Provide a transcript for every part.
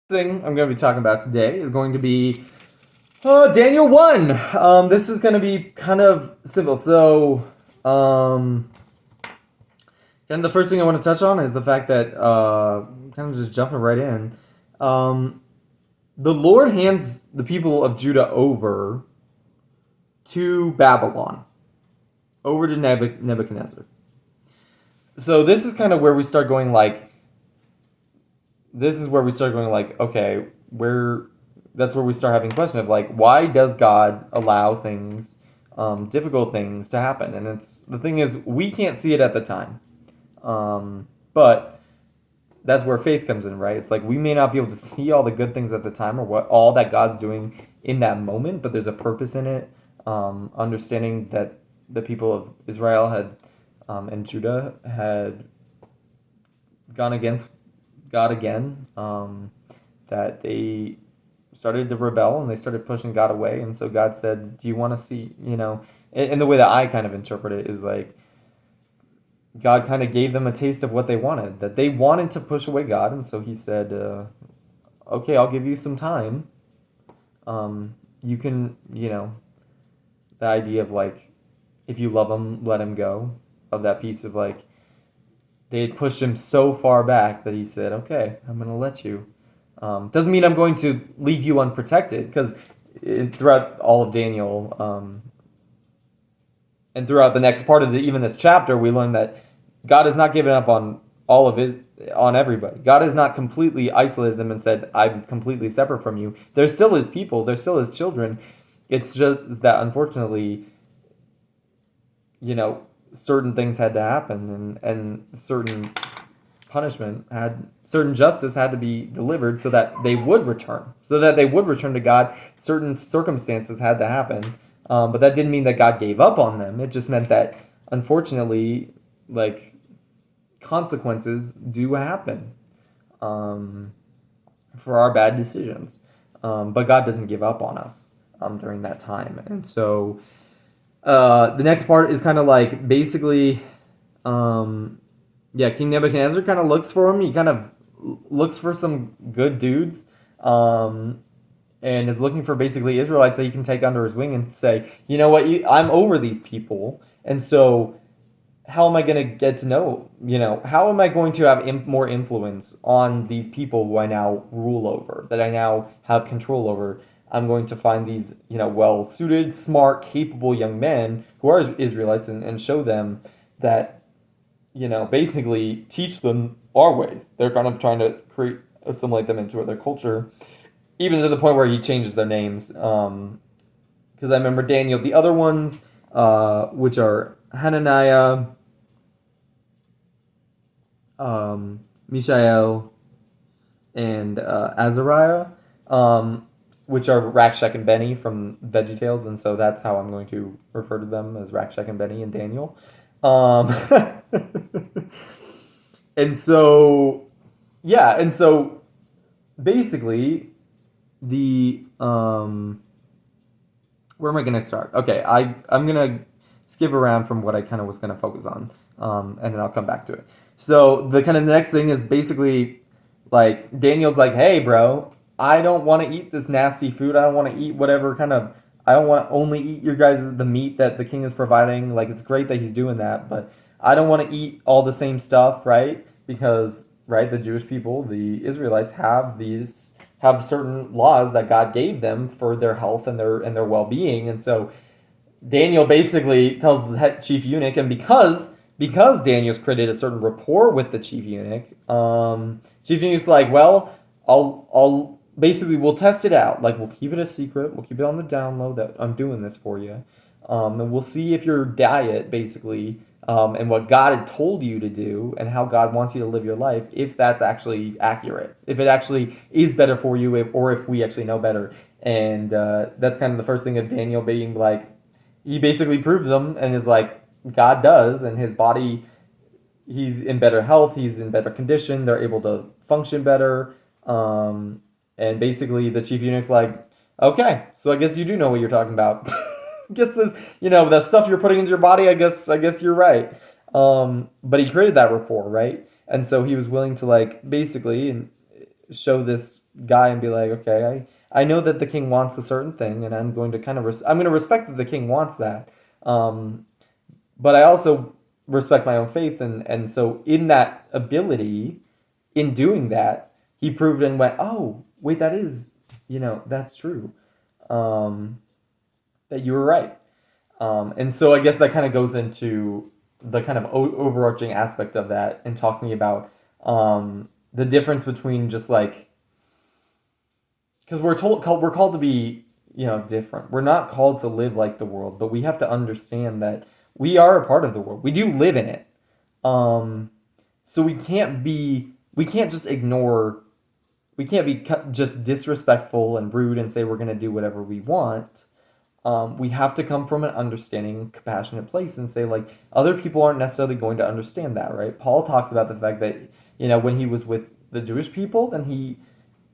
Thing I'm going to be talking about today is going to be Daniel 1. This is going to be kind of simple. And the first thing I want to touch on is the fact that, kind of just jumping right in, um, the Lord hands the people of Judah over to Babylon, over to Nebuchadnezzar. So this is kind of where we start going okay, that's where we start having a question of like, why does God allow things, difficult things to happen? And the thing is, we can't see it at the time, but that's where faith comes in, right? It's like we may not be able to see all the good things at the time or what all that God's doing in that moment, but there's a purpose in it. Understanding that the people of Israel had and Judah had gone against God again, that they started to rebel and they started pushing God away. And so God said, do you want to see, and the way that I kind of interpret it is like God kind of gave them a taste of what they wanted, that they wanted to push away God. And so he said, okay, I'll give you some time. You can, the idea of like, if you love him, let him go, of that piece of like, they had pushed him so far back that he said, okay, I'm going to let you. Doesn't mean I'm going to leave you unprotected, because throughout all of Daniel, and throughout the next part of even this chapter, we learn that God has not given up on everybody. God has not completely isolated them and said, I'm completely separate from you. They're still his people. They're still his children. It's just that, unfortunately, certain things had to happen, and certain justice had to be delivered so that they would return. So that they would return to God, certain circumstances had to happen. But that didn't mean that God gave up on them. It just meant that, unfortunately, like, consequences do happen for our bad decisions. But God doesn't give up on us during that time. And so the next part is kind of like, basically, King Nebuchadnezzar kind of looks for him. He kind of looks for some good dudes, and is looking for basically Israelites that he can take under his wing and say, you know what, I'm over these people, and so how am I going to get to know, how am I going to have more influence on these people who I now rule over, that I now have control over? I'm going to find these, well-suited, smart, capable young men who are Israelites, and show them that, basically teach them our ways. They're kind of trying to assimilate them into their culture, even to the point where he changes their names. Because I remember Daniel, the other ones, which are Hananiah, Mishael, and Azariah, which are Rakshak and Benny from VeggieTales, and so that's how I'm going to refer to them, as Rakshak and Benny and Daniel. Um, and so, basically, where am I going to start? Okay, I'm going to skip around from what I kind of was going to focus on, and then I'll come back to it. So the kind of next thing is basically like Daniel's like, hey, bro, I don't want to eat this nasty food. I don't want to eat whatever kind of. I don't want to only eat your guys' the meat that the king is providing. Like, it's great that he's doing that, but I don't want to eat all the same stuff, right? Because, right, the Jewish people, the Israelites have certain laws that God gave them for their health and their well-being. And so Daniel basically tells the head chief eunuch, and because Daniel's created a certain rapport with the chief eunuch, chief eunuch's like, well, I'll basically, we'll test it out. Like, we'll keep it a secret. We'll keep it on the down low that I'm doing this for you. And we'll see if your diet, basically, and what God had told you to do and how God wants you to live your life, if that's actually accurate. If it actually is better for you, or if we actually know better. And that's kind of the first thing of Daniel being like, he basically proves them and is like, God does, and his body, he's in better health, he's in better condition, they're able to function better. And basically, the chief eunuch's like, okay, so I guess you do know what you're talking about. Guess this, the stuff you're putting into your body, I guess you're right. But he created that rapport, right? And so he was willing to, like, basically, and show this guy and be like, okay, I know that the king wants a certain thing, and I'm going to kind of I'm going to respect that the king wants that. Um, but I also respect my own faith, and so in that ability, in doing that, he proved and went, oh wait, that is, that's true. Um, that you were right. And so I guess that kind of goes into the kind of overarching aspect of that and talking about the difference between just like, because we're called to be, different. We're not called to live like the world, but we have to understand that we are a part of the world. We do live in it. Um, so we can't just ignore, we can't be just disrespectful and rude and say we're going to do whatever we want. We have to come from an understanding, compassionate place and say, like, other people aren't necessarily going to understand that, right? Paul talks about the fact that, when he was with the Jewish people, then he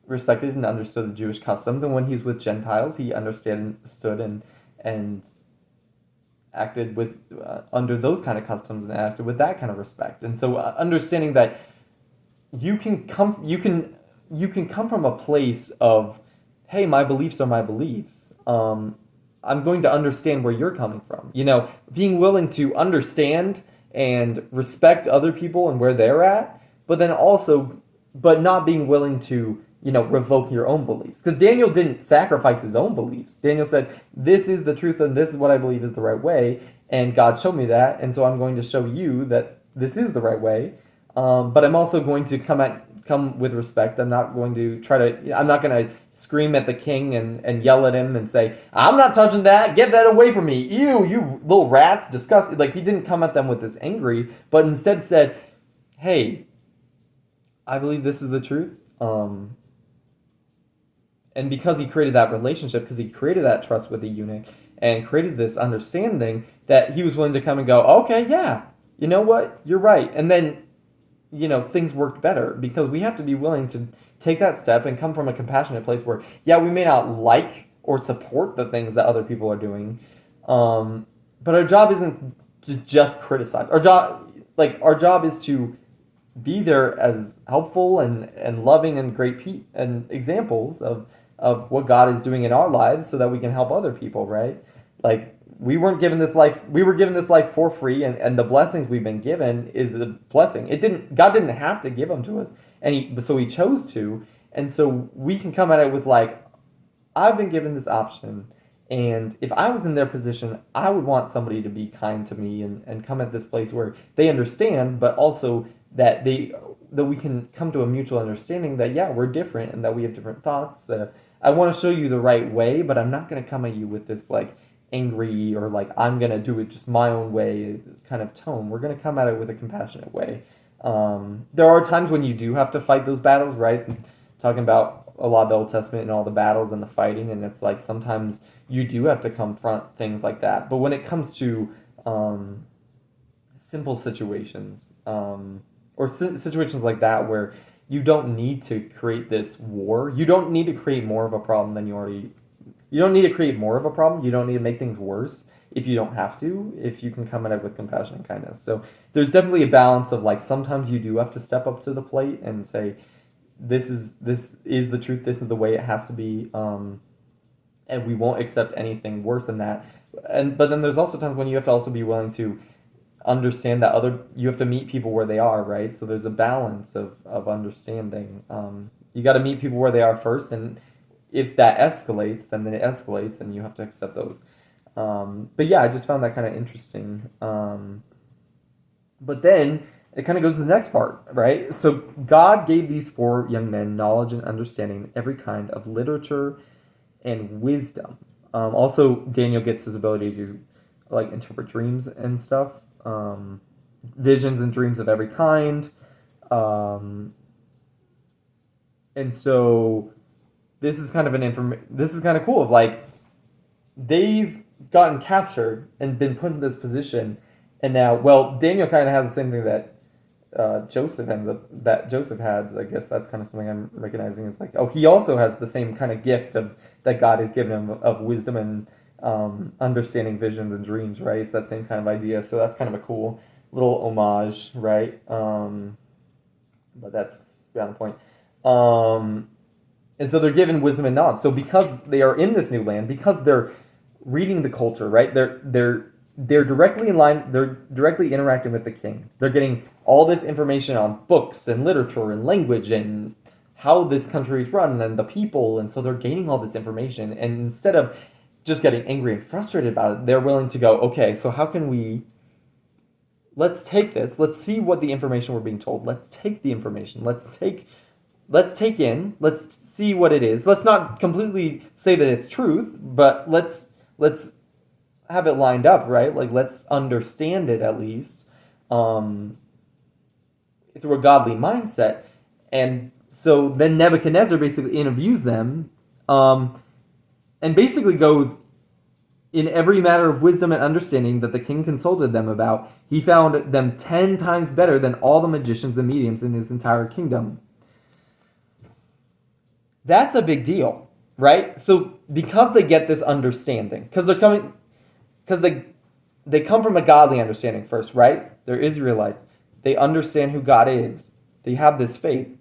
respected and understood the Jewish customs. And when he was with Gentiles, he understood and acted with under those kind of customs and acted with that kind of respect. And so understanding that you can come, you can come from a place of, hey, my beliefs are my beliefs. I'm going to understand where you're coming from. Being willing to understand and respect other people and where they're at, but then also, but not being willing to, revoke your own beliefs. Because Daniel didn't sacrifice his own beliefs. Daniel said, this is the truth and this is what I believe is the right way. And God showed me that. And so I'm going to show you that this is the right way. But I'm also going to come with respect. I'm not going to I'm not going to scream at the king and yell at him and say, I'm not touching that. Get that away from me. Ew, you little rats. Disgusting. Like, he didn't come at them with this angry, but instead said, hey, I believe this is the truth. And because he created that relationship, because he created that trust with the eunuch and created this understanding, that he was willing to come and go, okay, yeah, you know what? You're right. And then things worked better because we have to be willing to take that step and come from a compassionate place where, yeah, we may not like or support the things that other people are doing, but our job isn't to just criticize. Our job is to be there as helpful and loving and great and examples of what God is doing in our lives so that we can help other people, right? Like, we were given this life for free, and the blessings we've been given is a blessing. God didn't have to give them to us, so he chose to. And so we can come at it with, like, I've been given this option, and if I was in their position, I would want somebody to be kind to me and come at this place where they understand, but also that we can come to a mutual understanding that, yeah, we're different and that we have different thoughts. I want to show you the right way, but I'm not going to come at you with this, like, angry or like I'm going to do it just my own way kind of tone. We're going to come at it with a compassionate way. There are times when you do have to fight those battles, right? Talking about a lot of the Old Testament and all the battles and the fighting, and it's like sometimes you do have to confront things like that. But when it comes to simple situations, or situations like that where you don't need to create this war, you don't need to create more of a problem than you don't need to create more of a problem. You don't need to make things worse if you don't have to, if you can come at it with compassion and kindness. So there's definitely a balance of, like, sometimes you do have to step up to the plate and say, this is the truth, this is the way it has to be, and we won't accept anything worse than that. But then there's also times when you have to also be willing to understand that you have to meet people where they are, right? So there's a balance of understanding. You got to meet people where they are first, and if that escalates, then it escalates, and you have to accept those. But yeah, I just found that kind of interesting. But then it kind of goes to the next part, right? So God gave these four young men knowledge and understanding in every kind of literature and wisdom. Also, Daniel gets his ability to, like, interpret dreams and stuff, visions and dreams of every kind. And so this is kind of this is kind of cool of, like, they've gotten captured and been put in this position, and now, well, Daniel kind of has the same thing that Joseph has. I guess that's kind of something I'm recognizing. Is like, oh, he also has the same kind of gift of that God has given him of wisdom and understanding visions and dreams, right? It's that same kind of idea. So that's kind of a cool little homage, right? But that's beyond the point. Um, and so they're given wisdom and knowledge. So because they are in this new land, because they're reading the culture, right? They're directly in line. They're directly interacting with the king. They're getting all this information on books and literature and language and how this country is run and the people. And so they're gaining all this information. And instead of just getting angry and frustrated about it, they're willing to go, okay, so how can we? Let's take this. Let's see what the information we're being told. Let's take the information. Let's take in. Let's see what it is. Let's not completely say that it's truth, but let's have it lined up, right? Like let's understand it at least through a godly mindset. And so then Nebuchadnezzar basically interviews them, and basically goes, in every matter of wisdom and understanding that the king consulted them about, he found them 10 times better than all the magicians and mediums in his entire kingdom. That's a big deal, right? So because they get this understanding, because they come from a godly understanding first, right? They're Israelites. They understand who God is. They have this faith.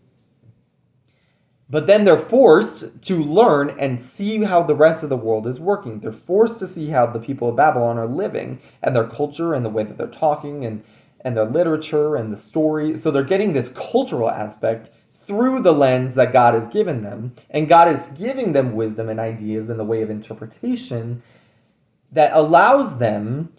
But then they're forced to learn and see how the rest of the world is working. They're forced to see how the people of Babylon are living and their culture and the way that they're talking and their literature and the story. So they're getting this cultural aspect through the lens that God has given them. And God is giving them wisdom and ideas in the way of interpretation that allows them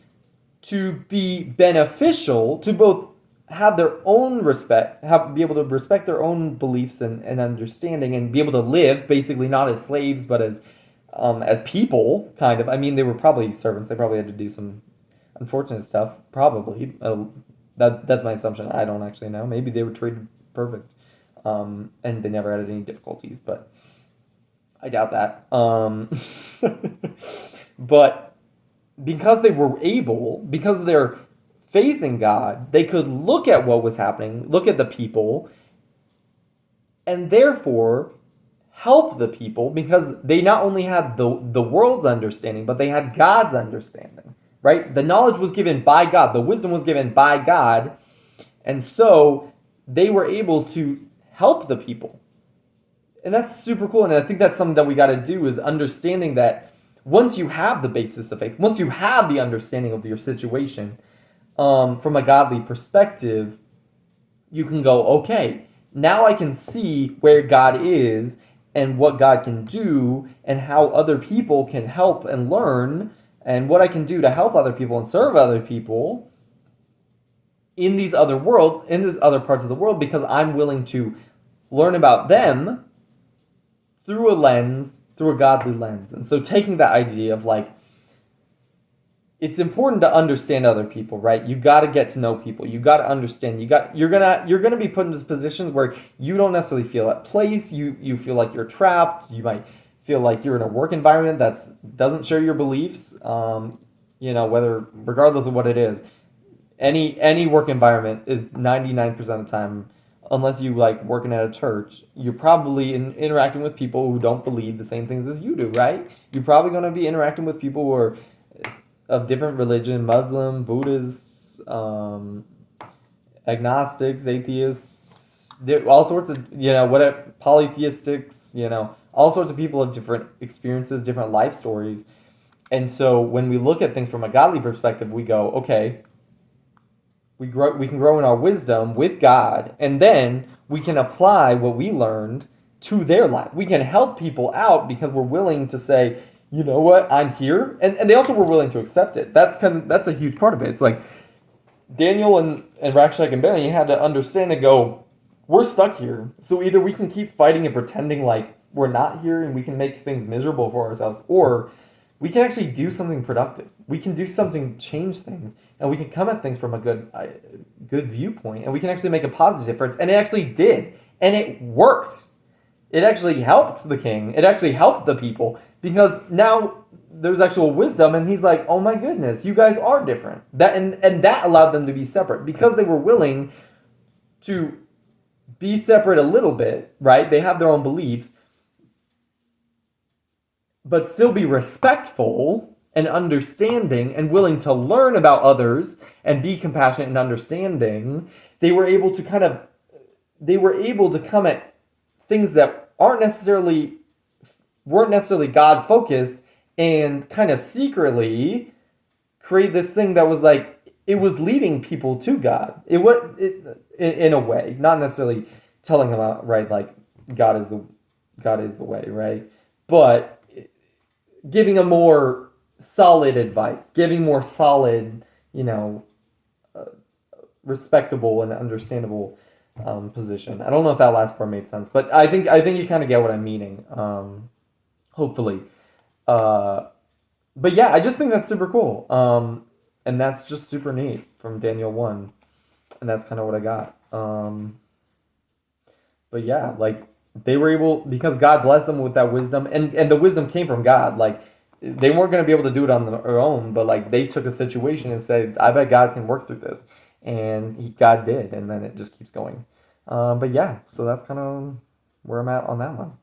to be beneficial to both have their own respect, be able to respect their own beliefs and understanding, and be able to live basically not as slaves but as people, kind of. I mean, they were probably servants. They probably had to do some unfortunate stuff, probably. That's my assumption. I don't actually know. Maybe they were treated perfect, and they never had any difficulties, but I doubt that. But because they were able, because of their faith in God, they could look at what was happening, look at the people, and therefore help the people, because they not only had the world's understanding, but they had God's understanding, right? The knowledge was given by God, the wisdom was given by God, and so they were able to help the people. And that's super cool, and I think that's something that we got to do, is understanding that once you have the basis of faith, once you have the understanding of your situation, from a godly perspective, you can go, okay, now I can see where God is and what God can do and how other people can help and learn and what I can do to help other people and serve other people in these other parts of the world, because I'm willing to learn about them through a godly lens. And so taking that idea of like, it's important to understand other people, right? You got to get to know people. You got to understand. You're gonna be put into positions where you don't necessarily feel at place. You feel like you're trapped. You might feel like you're in a work environment that doesn't share your beliefs. Regardless of what it is, any work environment is 99% of the time, unless you like working at a church, you're probably interacting with people who don't believe the same things as you do, right? You're probably going to be interacting with people who are of different religion, Muslim, Buddhists, agnostics, atheists, all sorts of, polytheistics, all sorts of people have different experiences, different life stories. And so when we look at things from a godly perspective, we go, okay, we can grow in our wisdom with God, and then we can apply what we learned to their life. We can help people out because we're willing to say, you know what, I'm here. And they also were willing to accept it. That's a huge part of it. It's like Daniel and Rakshak and Benny had to understand and go, we're stuck here. So either we can keep fighting and pretending like we're not here and we can make things miserable for ourselves, or we can actually do something productive. We can do something, change things, and we can come at things from a good viewpoint, and we can actually make a positive difference. And it actually did. And it worked. It actually helped the king. It actually helped the people, because now there's actual wisdom, and he's like, oh my goodness, you guys are different. And that allowed them to be separate because they were willing to be separate a little bit, right? They have their own beliefs, but still be respectful and understanding and willing to learn about others and be compassionate and understanding. They were able to come at things that weren't necessarily God focused, and kind of secretly create this thing that was like it was leading people to God. In a way, not necessarily telling them outright like God is the God is the way, right? But giving a more solid advice, giving more solid, you know, respectable and understandable position. I don't know if that last part made sense, but I think you kind of get what I'm meaning. Hopefully, uh, but yeah, I just think that's super cool. And that's just super neat from Daniel 1, and that's kind of what I got. But yeah, like they were able because God blessed them with that wisdom, and the wisdom came from God. Like they weren't going to be able to do it on their own, but like they took a situation and said, "I bet God can work through this," and God did, and then it just keeps going. But yeah, so that's kind of where I'm at on that one.